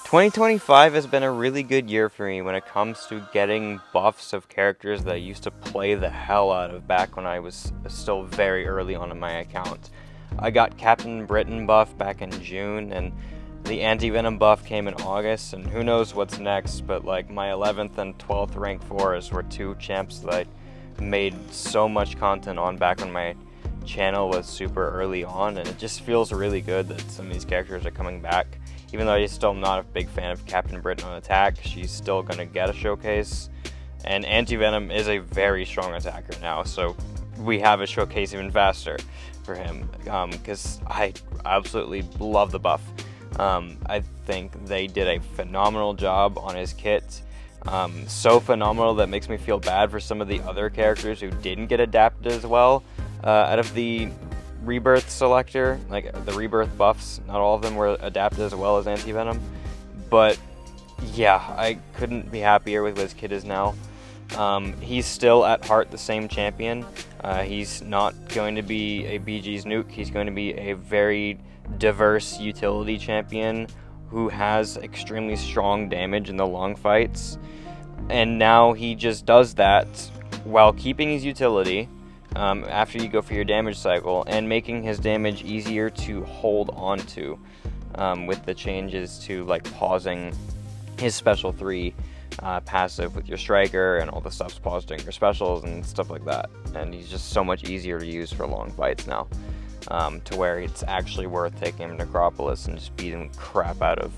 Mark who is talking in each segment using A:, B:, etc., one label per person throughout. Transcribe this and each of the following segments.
A: 2025 has been a really good year for me when it comes to getting buffs of characters that I used to play the hell out of back when I was still very early on in my account. I got Captain Britain buff back in June, and the Anti-Venom buff came in August, and who knows what's next, but like my 11th and 12th rank 4s were two champs that I made so much content on back when my channel was super early on, and it just feels really good that some of these characters are coming back. Even though I'm still not a big fan of Captain Britain on attack, she's still going to get a showcase. And Anti-Venom is a very strong attacker now, so we have a showcase even faster for him, because I absolutely love the buff. I think they did a phenomenal job on his kit. So phenomenal that makes me feel bad for some of the other characters who didn't get adapted as well. Out of the Rebirth selector, like the Rebirth buffs, not all of them were adapted as well as Anti-Venom, but yeah, I couldn't be happier with what his kit is now. He's still at heart the same champion. He's not going to be a BG's nuke. He's going to be a very diverse utility champion who has extremely strong damage in the long fights, and now he just does that while keeping his utility after you go for your damage cycle, and making his damage easier to hold on to with the changes to like pausing his special 3 passive with your striker, and all the stuff's paused during your specials and stuff like that. And he's just so much easier to use for long fights now, to where it's actually worth taking him to Necropolis and just beating the crap out of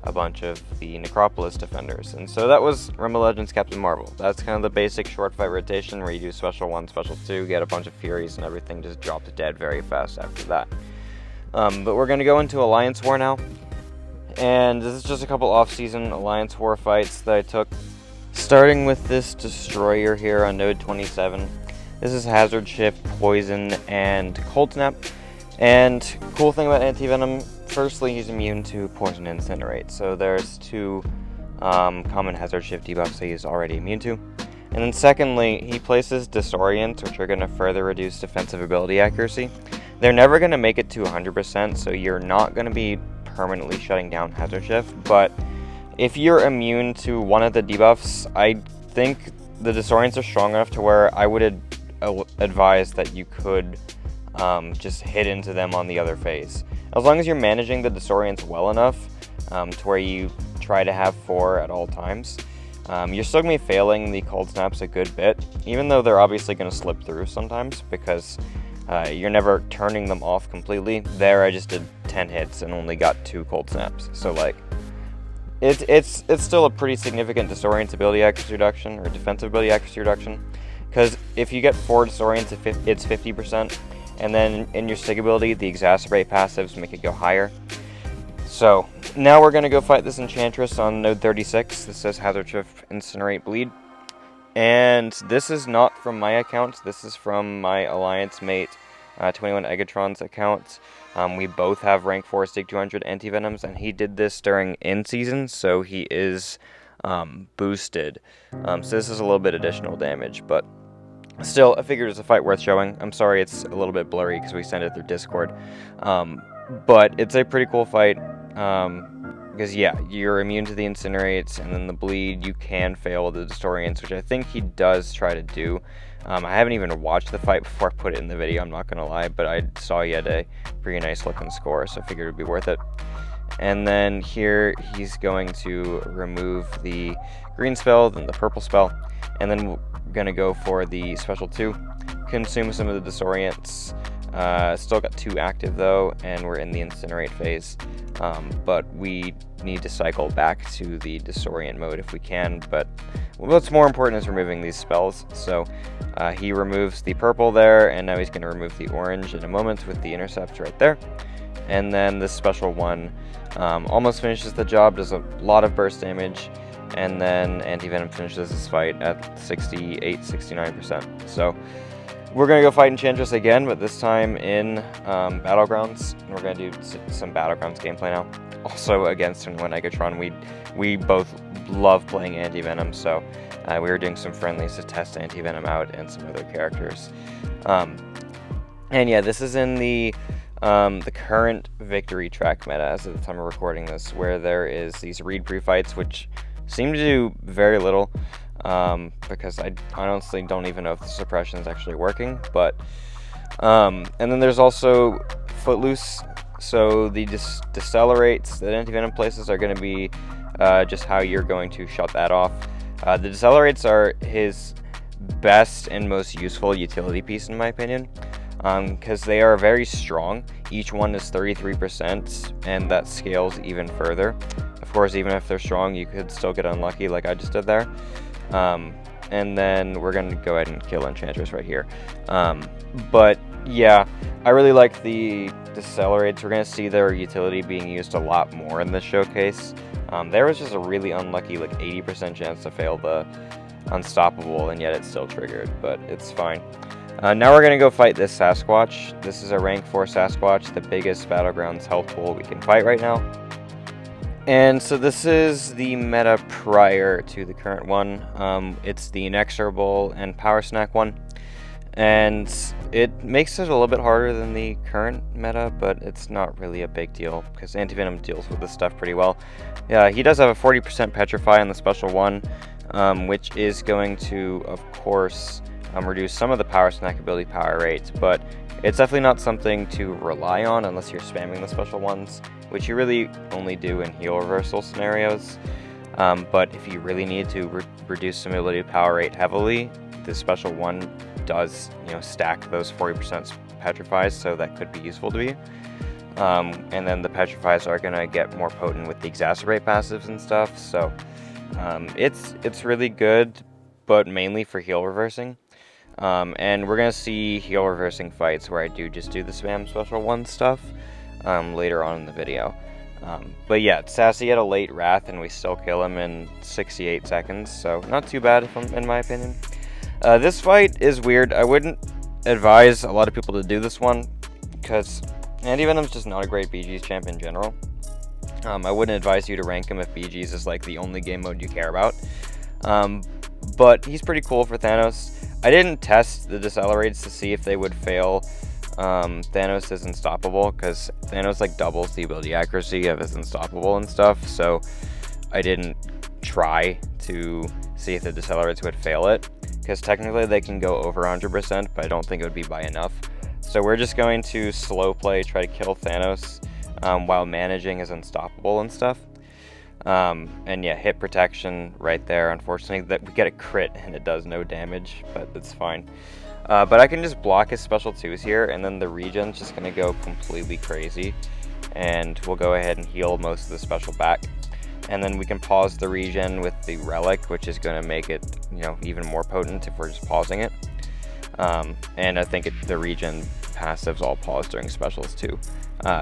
A: a bunch of the Necropolis defenders. And so that was Realm of Legends Captain Marvel. That's kind of the basic short fight rotation where you do special 1, special 2, get a bunch of Furies, and everything just drops dead very fast after that. But we're going to go into Alliance War now. And this is just a couple off-season Alliance War fights that I took. Starting with this Destroyer here on Node 27. This is Hazard Shift, Poison, and Cold Snap. And cool thing about Anti-Venom, firstly, he's immune to Poison and Incinerate. So there's 2 common Hazard Shift debuffs that he's already immune to. And then secondly, he places Disorient, which are going to further reduce defensive ability accuracy. They're never going to make it to 100%, so you're not going to be permanently shutting down Hazard Shift. But if you're immune to one of the debuffs, I think the Disorients are strong enough to where I would advise that you could just hit into them on the other phase. As long as you're managing the Disorients well enough to where you try to have 4 at all times, you're still going to be failing the Cold Snaps a good bit, even though they're obviously going to slip through sometimes, because you're never turning them off completely. There I just did 10 hits and only got 2 Cold Snaps, so like it's still a pretty significant Disorient ability accuracy reduction, or defensive ability accuracy reduction, because if you get 4 Disorients, it's 50%. And then in your Sig ability, the Exacerbate passives make it go higher. So now we're going to go fight this Enchantress on Node 36. This says Hazard Shift, Incinerate, Bleed. And this is not from my account. This is from my Alliance mate, 21 Egatron's account. We both have rank 4 Sig 200 Anti-Venoms, and he did this during in-season, so he is boosted. So this is a little bit additional damage, but still, I figured it's a fight worth showing. I'm sorry it's a little bit blurry because we sent it through Discord. But it's a pretty cool fight. Because, yeah, you're immune to the Incinerates, and then the Bleed, you can fail the Disorients, which I think he does try to do. I haven't even watched the fight before I put it in the video, I'm not going to lie, but I saw he had a pretty nice looking score, so I figured it would be worth it. And then here, he's going to remove the green spell, then the purple spell, and then we're going to go for the special 2, consume some of the Disorients. Still got 2 active though, and we're in the Incinerate phase, but we need to cycle back to the Disorient mode if we can. But what's more important is removing these spells. So he removes the purple there, and now he's going to remove the orange in a moment with the Intercept right there. And then this special 1 almost finishes the job, does a lot of burst damage, and then Anti-Venom finishes this fight at 68-69%. So we're going to go fight Enchantress again, but this time in Battlegrounds. We're going to do some Battlegrounds gameplay now. Also against 21 Egatron. We both love playing Anti-Venom, so we were doing some friendlies to test Anti-Venom out and some other characters. And yeah, this is in the the current victory track meta as of the time of recording this, where there is these read pre-fights, which seem to do very little, because I honestly don't even know if the suppression is actually working, but, and then there's also Footloose, so the decelerates that Anti-Venom places are going to be just how you're going to shut that off. The decelerates are his best and most useful utility piece in my opinion, because they are very strong. Each one is 33%, and that scales even further. Of course, even if they're strong, you could still get unlucky like I just did there. And then we're going to go ahead and kill Enchantress right here. But yeah, I really like the decelerates. We're going to see their utility being used a lot more in this showcase. There was just a really unlucky, like 80% chance to fail the Unstoppable, and yet it still triggered, but it's fine. Now we're going to go fight this Sasquatch. This is a rank 4 Sasquatch, the biggest Battlegrounds health pool we can fight right now. And so this is the meta prior to the current one. It's the Inexorable and Power Snack one. And it makes it a little bit harder than the current meta, but it's not really a big deal because Anti-Venom deals with this stuff pretty well. Yeah, he does have a 40% Petrify on the special one, which is going to, of course, reduce some of the Power Snack ability power rates, but it's definitely not something to rely on unless you're spamming the special ones, which you really only do in heal reversal scenarios. But if you really need to reduce some ability power rate heavily, the special one does, stack those 40% petrifies, so that could be useful to you. And then the petrifies are gonna get more potent with the exacerbate passives and stuff, so it's really good, but mainly for heal reversing. And we're gonna see heal reversing fights where I do just do the spam special one stuff later on in the video. But yeah, Sassy had a late Wrath and we still kill him in 68 seconds, so not too bad in my opinion. This fight is weird. I wouldn't advise a lot of people to do this one because Anti-Venom's just not a great BG's champ in general. I wouldn't advise you to rank him if BG's is like the only game mode you care about. But he's pretty cool for Thanos. I didn't test the decelerates to see if they would fail Thanos is Unstoppable, because Thanos like doubles the ability accuracy of his Unstoppable and stuff, so I didn't try to see if the decelerates would fail it, because technically they can go over 100%, but I don't think it would be by enough. So we're just going to slow play, try to kill Thanos while managing his Unstoppable and stuff. And yeah, hit protection right there. Unfortunately, that we get a crit and it does no damage, but it's fine. But I can just block his special 2s here, and then the regen's just going to go completely crazy. And we'll go ahead and heal most of the special back. And then we can pause the regen with the relic, which is going to make it, even more potent if we're just pausing it. And I think the regen passives all pause during specials too.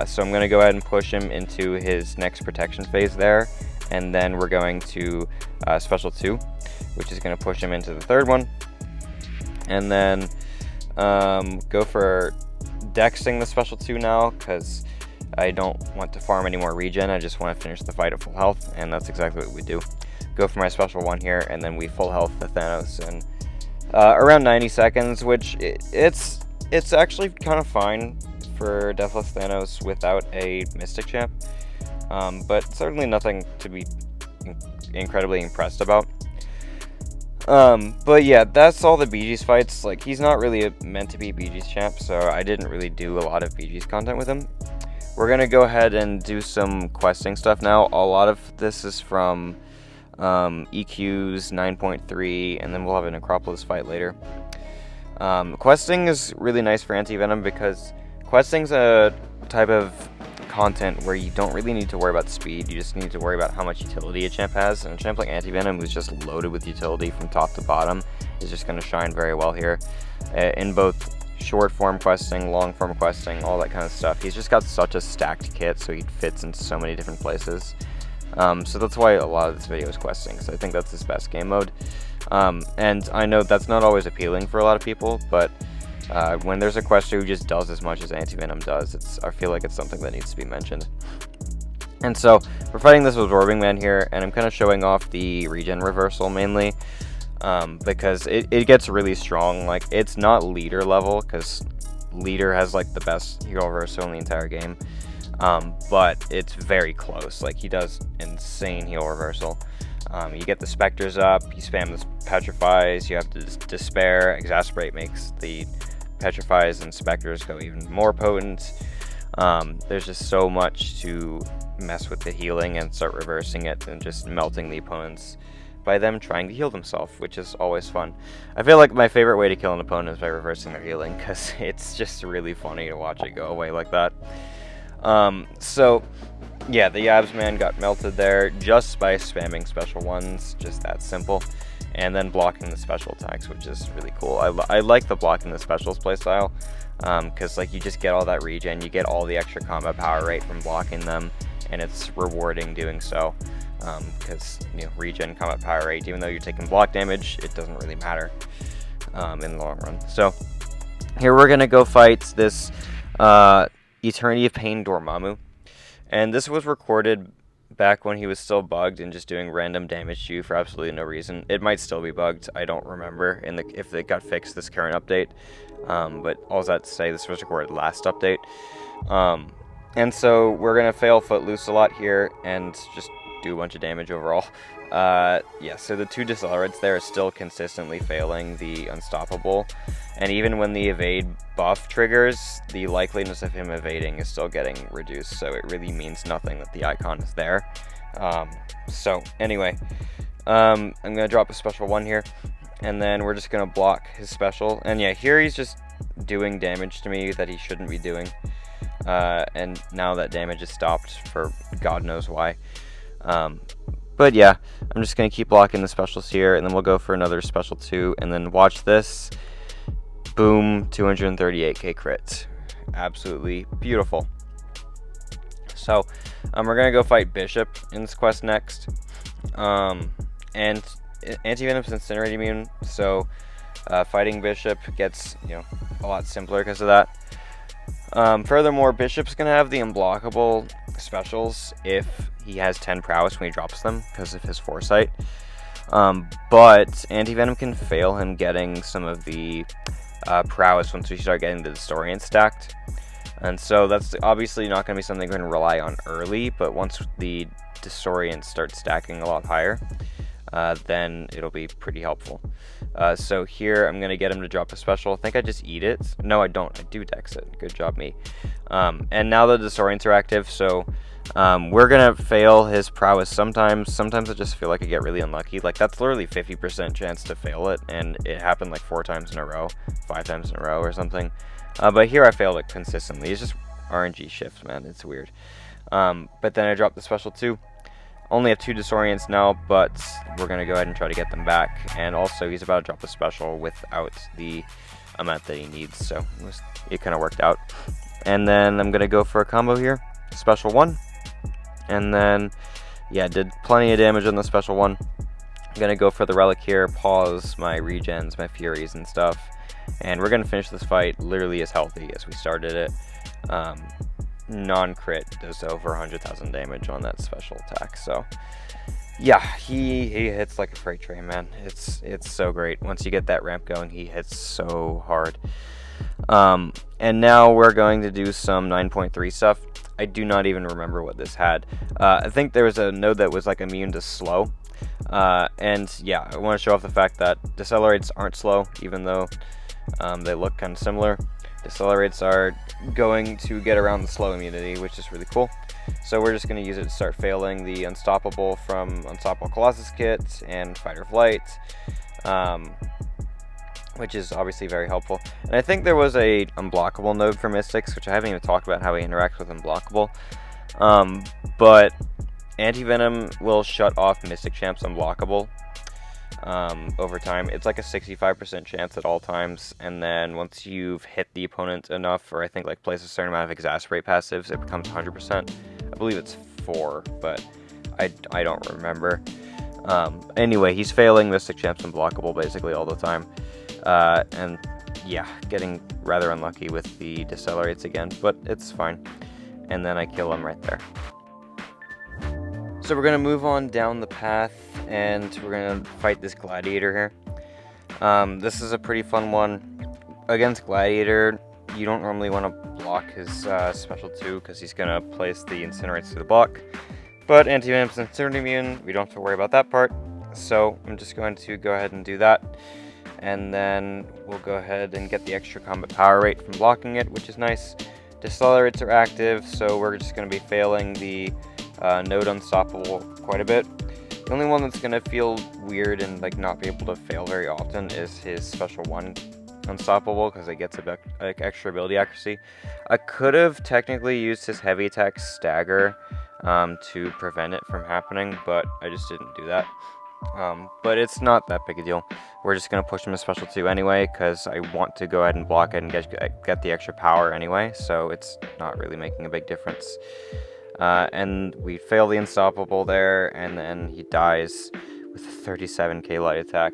A: So I'm going to go ahead and push him into his next protection phase there. And then we're going to special 2, which is going to push him into the third one. And then go for dexing the special 2 now, because I don't want to farm any more regen. I just want to finish the fight at full health, and that's exactly what we do. Go for my special 1 here, and then we full health the Thanos in around 90 seconds, which it's actually kind of fine for Deathless Thanos without a Mystic Champ, but certainly nothing to be incredibly impressed about. But yeah, that's all the BG's fights. Like, he's not really meant to be BG's champ, so I didn't really do a lot of BG's content with him. We're gonna go ahead and do some questing stuff now. A lot of this is from EQ's 9.3, and then we'll have a necropolis fight later. Questing is really nice for Anti-Venom because questing's a type of content where you don't really need to worry about speed, you just need to worry about how much utility a champ has, and a champ like Anti-Venom, who's just loaded with utility from top to bottom, is just going to shine very well here in both short form questing, long form questing, all that kind of stuff. He's just got such a stacked kit, so he fits in so many different places. So that's why a lot of this video is questing, so I think that's his best game mode. And I know that's not always appealing for a lot of people, but when there's a quester who just does as much as Anti-Venom does, I feel like it's something that needs to be mentioned. And so we're fighting this Absorbing Man here, and I'm kind of showing off the regen reversal mainly, because it gets really strong. Like, it's not leader level, because leader has like the best hero reversal in the entire game, but it's very close. Like, he does insane heal reversal. You get the specters up, you spam the petrifies, you have to despair. Exasperate makes the petrifies and specters go even more potent. There's just so much to mess with the healing and start reversing it and just melting the opponents by them trying to heal themselves, which is always fun. I feel like my favorite way to kill an opponent is by reversing their healing, because it's just really funny to watch it go away like that. So yeah, the Yabs man got melted there just by spamming special ones, just that simple, and then blocking the special attacks, which is really cool. I like the blocking the specials playstyle, because like you just get all that regen, you get all the extra combat power rate from blocking them, and it's rewarding doing so, because regen, combat power rate, even though you're taking block damage, it doesn't really matter in the long run. So here we're gonna go fight this Eternity of Pain Dormammu. And this was recorded back when he was still bugged and just doing random damage to you for absolutely no reason. It might still be bugged, I don't remember if it got fixed this current update. But all that to say, this was recorded last update. And so we're going to fail Footloose a lot here and just do a bunch of damage overall. Yeah, so the 2 decelerates there are still consistently failing the Unstoppable. And even when the evade buff triggers, the likeliness of him evading is still getting reduced, so it really means nothing that the icon is there. So anyway, I'm going to drop a special 1 here, and then we're just going to block his special. And yeah, here he's just doing damage to me that he shouldn't be doing. And now that damage is stopped for God knows why. But yeah, I'm just going to keep blocking the specials here, and then we'll go for another special 2, and then watch this. Boom, 238k crit. Absolutely beautiful. So, we're going to go fight Bishop in this quest next. And Anti-Venom's Incinerate immune, so fighting Bishop gets, a lot simpler because of that. Furthermore, Bishop's going to have the unblockable specials if he has 10 prowess when he drops them because of his foresight. But Anti-Venom can fail him getting some of the prowess once we start getting the Distorient stacked. And so that's obviously not going to be something we're going to rely on early, but once the Distorient starts stacking a lot higher, then it'll be pretty helpful. So here I'm going to get him to drop a special. I think I just eat it. No, I don't. I do dex it. Good job, me. And now the Disorients are active, so we're going to fail his prowess sometimes. Sometimes I just feel like I get really unlucky. Like, that's literally 50% chance to fail it, and it happened like 4 times in a row, 5 times in a row or something. But here I failed it consistently. It's just RNG shifts, man. It's weird. But then I dropped the special 2. Only have 2 Disorients now, but we're going to go ahead and try to get them back. And also, he's about to drop a special without the amount that he needs, so it kind of worked out. And then I'm going to go for a combo here. Special 1. And then, yeah, did plenty of damage on the special 1. I'm going to go for the Relic here, pause my regens, my Furies and stuff. And we're going to finish this fight literally as healthy as we started it. Non-crit does over 100,000 damage on that special attack, so yeah, he hits like a freight train, man. It's so great. Once you get that ramp going, he hits so hard. And now we're going to do some 9.3 stuff. I do not even remember what this had. I think there was a node that was like immune to slow, and yeah, I want to show off the fact that decelerates aren't slow, even though they look kind of similar. Decelerates are going to get around the slow immunity, which is really cool. So we're just going to use it to start failing the Unstoppable from Unstoppable Colossus Kit and Fight or Flight, which is obviously very helpful. And I think there was a unblockable node for Mystics, which I haven't even talked about how he interacts with unblockable. But Anti-Venom will shut off Mystic Champ's unblockable over time. It's like a 65% chance at all times, and then once you've hit the opponent enough, or I think like place a certain amount of Exasperate passives, it becomes 100%. I believe it's 4, but I don't remember. Anyway, he's failing Mystic Champ's unblockable basically all the time, and yeah, getting rather unlucky with the decelerates again, but it's fine. And then I kill him right there. So we're going to move on down the path, and we're going to fight this Gladiator here. This is a pretty fun one. Against Gladiator, you don't normally want to block his special 2 because he's going to place the incinerates through the block. But Anti-Venom's Incinerate immune, we don't have to worry about that part. So I'm just going to go ahead and do that. And then we'll go ahead and get the extra combat power rate from blocking it, which is nice. Decelerates are active, so we're just going to be failing the node unstoppable quite a bit. The only one that's going to feel weird and like not be able to fail very often is his special 1 unstoppable, because it gets a bit like extra ability accuracy. I could have technically used his heavy attack stagger to prevent it from happening, but I just didn't do that. But it's not that big a deal. We're just going to push him to special 2 anyway, because I want to go ahead and block it and get the extra power anyway, so it's not really making a big difference. And we fail the unstoppable there, and then he dies with a 37k light attack,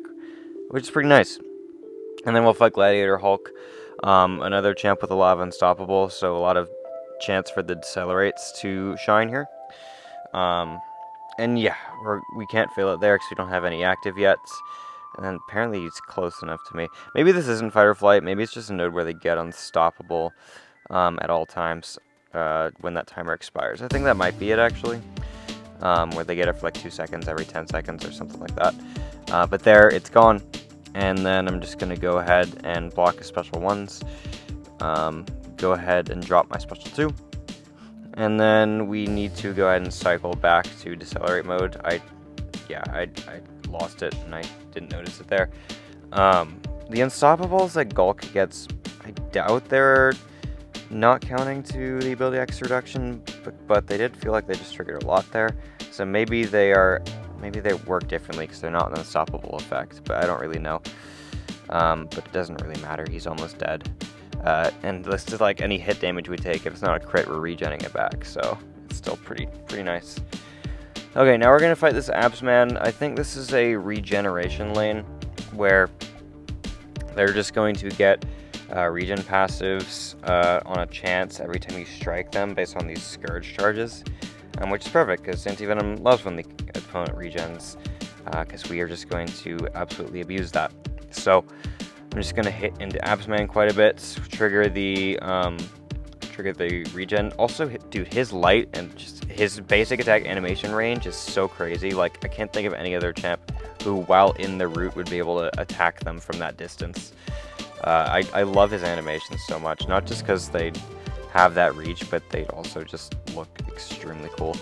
A: which is pretty nice. And then we'll fight Gladiator Hulk, another champ with a lot of unstoppable, so a lot of chance for the decelerates to shine here. And yeah, we can't fail it there because we don't have any active yet. And then apparently he's close enough to me. Maybe this isn't fight or flight. Maybe it's just a node where they get unstoppable at all times when that timer expires. I think that might be it, actually. Where they get it for like 2 seconds every 10 seconds or something like that. But there, it's gone. And then I'm just going to go ahead and block his special 1s. Go ahead and drop my special 2. And then we need to go ahead and cycle back to decelerate mode. I lost it and I didn't notice it there. The unstoppables that Gulk gets, I doubt they're not counting to the ability X reduction, but they did feel like they just triggered a lot there. So maybe they work differently because they're not an unstoppable effect, but I don't really know. But it doesn't really matter. He's almost dead. And this is like any hit damage we take. If it's not a crit, we're regenning it back. So it's still pretty nice. Okay, now we're gonna fight this Abs Man. I think this is a regeneration lane where they're just going to get regen passives on a chance every time you strike them based on these Scourge charges, which is perfect because Anti-Venom loves when the opponent regens, because we are just going to absolutely abuse that. So I'm just going to hit into Absman quite a bit, trigger the regen. Also, dude, his light and just his basic attack animation range is so crazy. Like, I can't think of any other champ who, while in the root, would be able to attack them from that distance. I love his animations so much, not just because they have that reach, but they also just look extremely cool.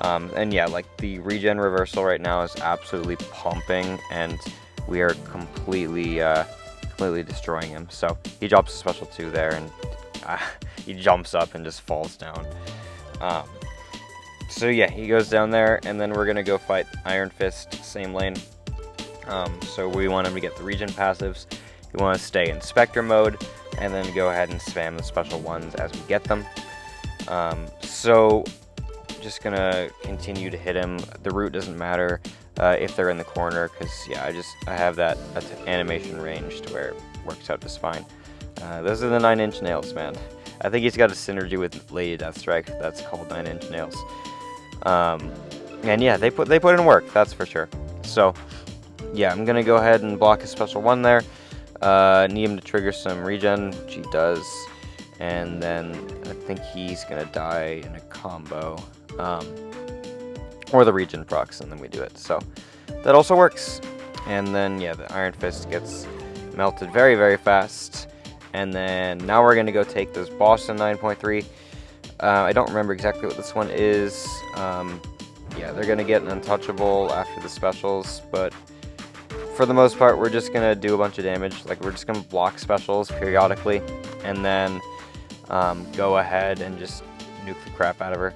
A: And yeah, like the regen reversal right now is absolutely pumping, and we are completely destroying him. So he drops a special 2 there, and he jumps up and just falls down. So yeah, he goes down there, and then we're gonna go fight Iron Fist, same lane. So we want him to get the regen passives. We want to stay in Spectre mode, and then go ahead and spam the special 1s as we get them. So just gonna continue to hit him. The root doesn't matter if they're in the corner, because yeah, I have that animation range to where it works out just fine. Those are the 9-inch nails, man. I think he's got a synergy with Lady Deathstrike that's called 9-inch nails. And yeah, they put in work, that's for sure. So yeah, I'm gonna go ahead and block a special 1 there. Need him to trigger some regen, which he does, and then I think he's gonna die in a combo, or the regen procs, and then we do it. So that also works. And then yeah, the Iron Fist gets melted very, very fast. And then now we're gonna go take those boss in 9.3. I don't remember exactly what this one is. Yeah, they're gonna get an untouchable after the specials, but for the most part, we're just gonna do a bunch of damage. Like, we're just gonna block specials periodically, and then go ahead and just nuke the crap out of her.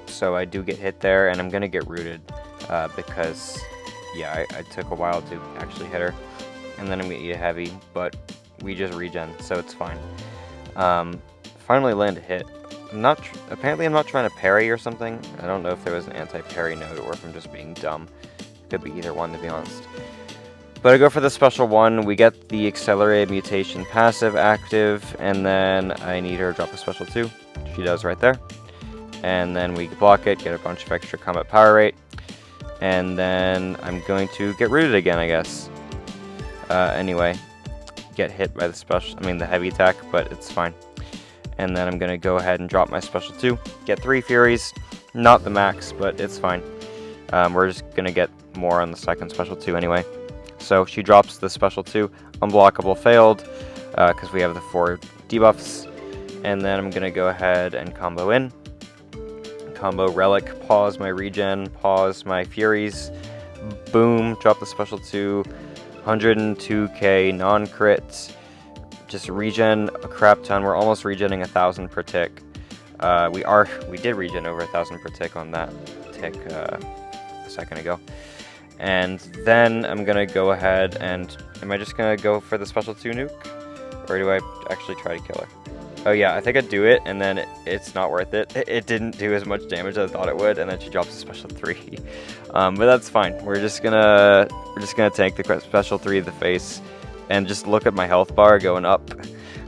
A: So I do get hit there, and I'm gonna get rooted because yeah, I took a while to actually hit her, and then I'm gonna eat a heavy, but we just regen, so it's fine. Finally land a hit. Apparently I'm not trying to parry or something. I don't know if there was an anti-parry node or if I'm just being dumb. Could be either one, to be honest. But I go for the special 1. We get the accelerated mutation passive active, and then I need her to drop a special 2. She does right there. And then we block it, get a bunch of extra combat power rate, and then I'm going to get rooted again, I guess. Anyway, get hit by the heavy attack, but it's fine. And then I'm gonna go ahead and drop my special 2, get 3 Furies, not the max, but it's fine. We're just gonna get more on the second special 2 anyway. So she drops the special 2, unblockable failed, because we have the 4 debuffs. And then I'm gonna go ahead and combo in. Combo Relic, pause my regen, pause my Furies, boom, drop the special 2, 102k non-crit, just regen a crap ton. We're almost regenning 1,000 per tick. We did regen over 1,000 per tick on that tick a second ago. And then I'm gonna go ahead and, am I just gonna go for the special 2 nuke? Or do I actually try to kill her? Oh yeah, I think I'd do it, and then it's not worth it. It didn't do as much damage as I thought it would, and then she drops a special 3. But that's fine. We're just gonna tank the special 3 to the face, and just look at my health bar going up.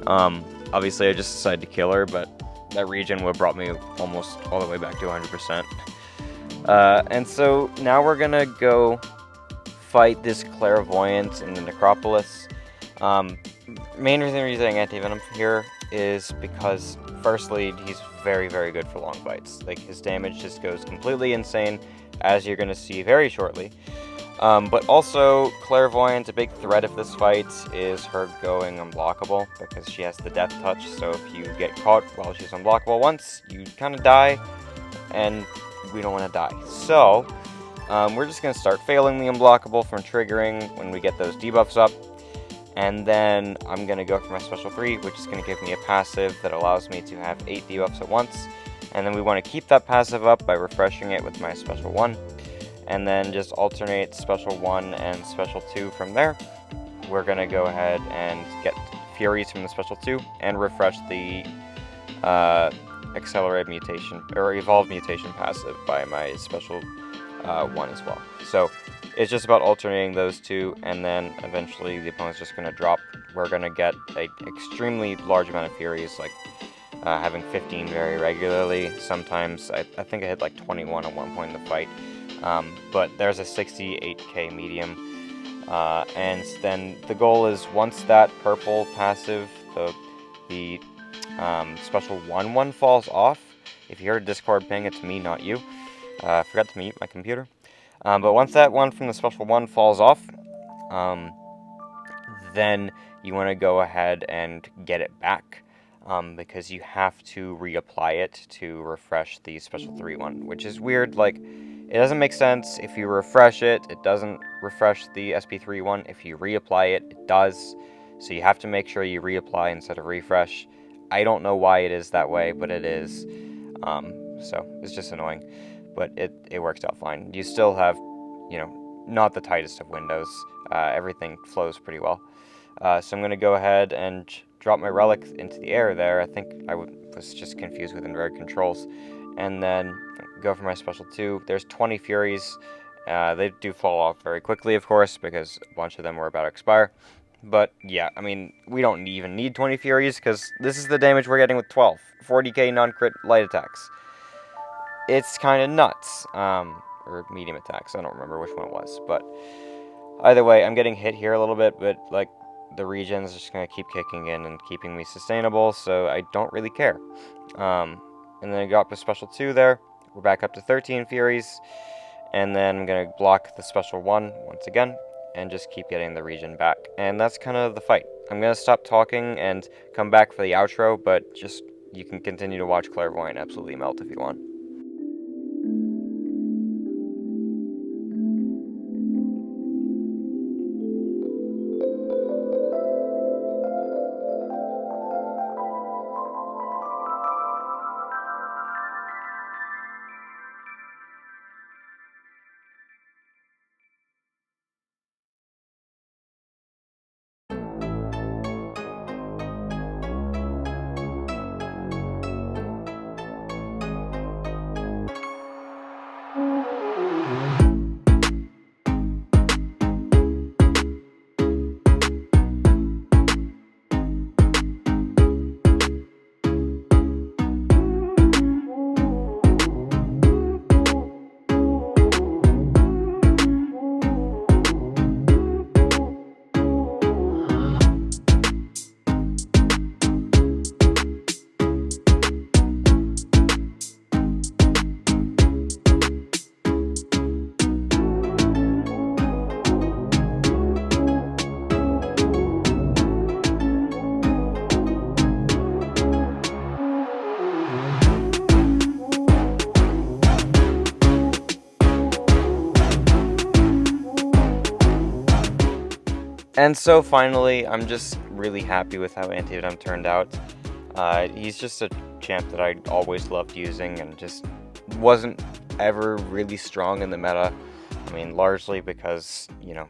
A: Obviously, I just decided to kill her, but that regen would have brought me almost all the way back to 100%. And so now we're gonna go fight this clairvoyant in the necropolis. Main reason we're using Anti-Venom here is because, firstly, he's very, very good for long fights. Like, his damage just goes completely insane, as you're going to see very shortly. But also, Clairvoyant, a big threat of this fight is her going unblockable, because she has the death touch, so if you get caught while she's unblockable once, you kind of die, and we don't want to die. So, we're just going to start failing the unblockable from triggering when we get those debuffs up. And then I'm going to go for my special 3, which is going to give me a passive that allows me to have 8 debuffs at once. And then we want to keep that passive up by refreshing it with my special 1. And then just alternate special 1 and special 2 from there. We're going to go ahead and get Furies from the special 2 and refresh the accelerated mutation or evolved mutation passive by my special 1 as well. So it's just about alternating those two, and then eventually the opponent's just going to drop. We're going to get an extremely large amount of Furies, like having 15 very regularly. Sometimes, I think I hit like 21 at one point in the fight. But there's a 68k medium. And then the goal is, once that purple passive, the special 1/1 falls off. If you heard a Discord ping, it's me, not you. I forgot to mute my computer. But once that one from the special 1 falls off, then you want to go ahead and get it back, because you have to reapply it to refresh the special 3 one, which is weird. Like, it doesn't make sense. If you refresh it, it doesn't refresh the SP3 one. If you reapply it, it does. So you have to make sure you reapply instead of refresh. I don't know why it is that way, but it is. So it's just annoying. But it works out fine. You still have, not the tightest of windows. Everything flows pretty well. So I'm going to go ahead and drop my relic into the air there. I think I was just confused with inverted controls. And then go for my special 2. There's 20 Furies. They do fall off very quickly, of course, because a bunch of them were about to expire. But yeah, I mean, we don't even need 20 Furies, because this is the damage we're getting with 12. 40k non-crit light attacks. It's kind of nuts, or medium attacks, I don't remember which one it was, but either way, I'm getting hit here a little bit, but like, the regen's just going to keep kicking in and keeping me sustainable, so I don't really care. And then I got the special 2 there, we're back up to 13 Furies, and then I'm going to block the special 1 once again, and just keep getting the regen back, and that's kind of the fight. I'm going to stop talking and come back for the outro, but just, you can continue to watch Clairvoyant absolutely melt if you want. And so finally, I'm just really happy with how Antivenom turned out. He's just a champ that I always loved using and just wasn't ever really strong in the meta. I mean, largely because, you know,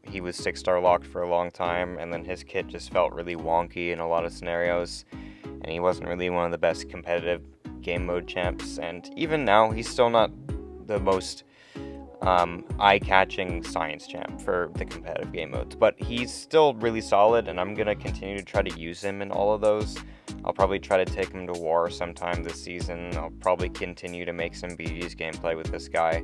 A: he was 6-star locked for a long time, and then his kit just felt really wonky in a lot of scenarios, and he wasn't really one of the best competitive game mode champs, and even now, he's still not the most eye-catching science champ for the competitive game modes, but he's still really solid, and I'm gonna continue to try to use him in all of those. I'll probably try to take him to war sometime this season. I'll probably continue to make some BG's gameplay with this guy.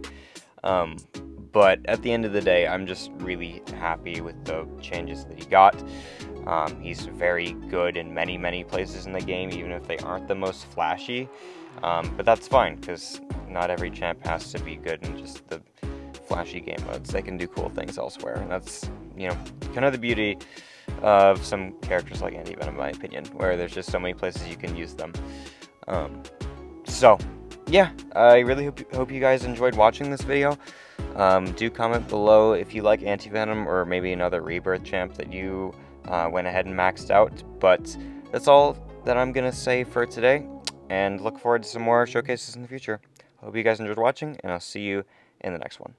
A: But at the end of the day, I'm just really happy with the changes that he got. He's very good in many places in the game, even if they aren't the most flashy. But that's fine, because not every champ has to be good in just the flashy game modes. They can do cool things elsewhere, and that's, you know, kind of the beauty of some characters like Anti-Venom, in my opinion, where there's just so many places you can use them. So, yeah, I really hope you guys enjoyed watching this video. Do comment below if you like Anti-Venom or maybe another Rebirth champ that you went ahead and maxed out. But that's all that I'm going to say for today, and look forward to some more showcases in the future. Hope you guys enjoyed watching, and I'll see you in the next one.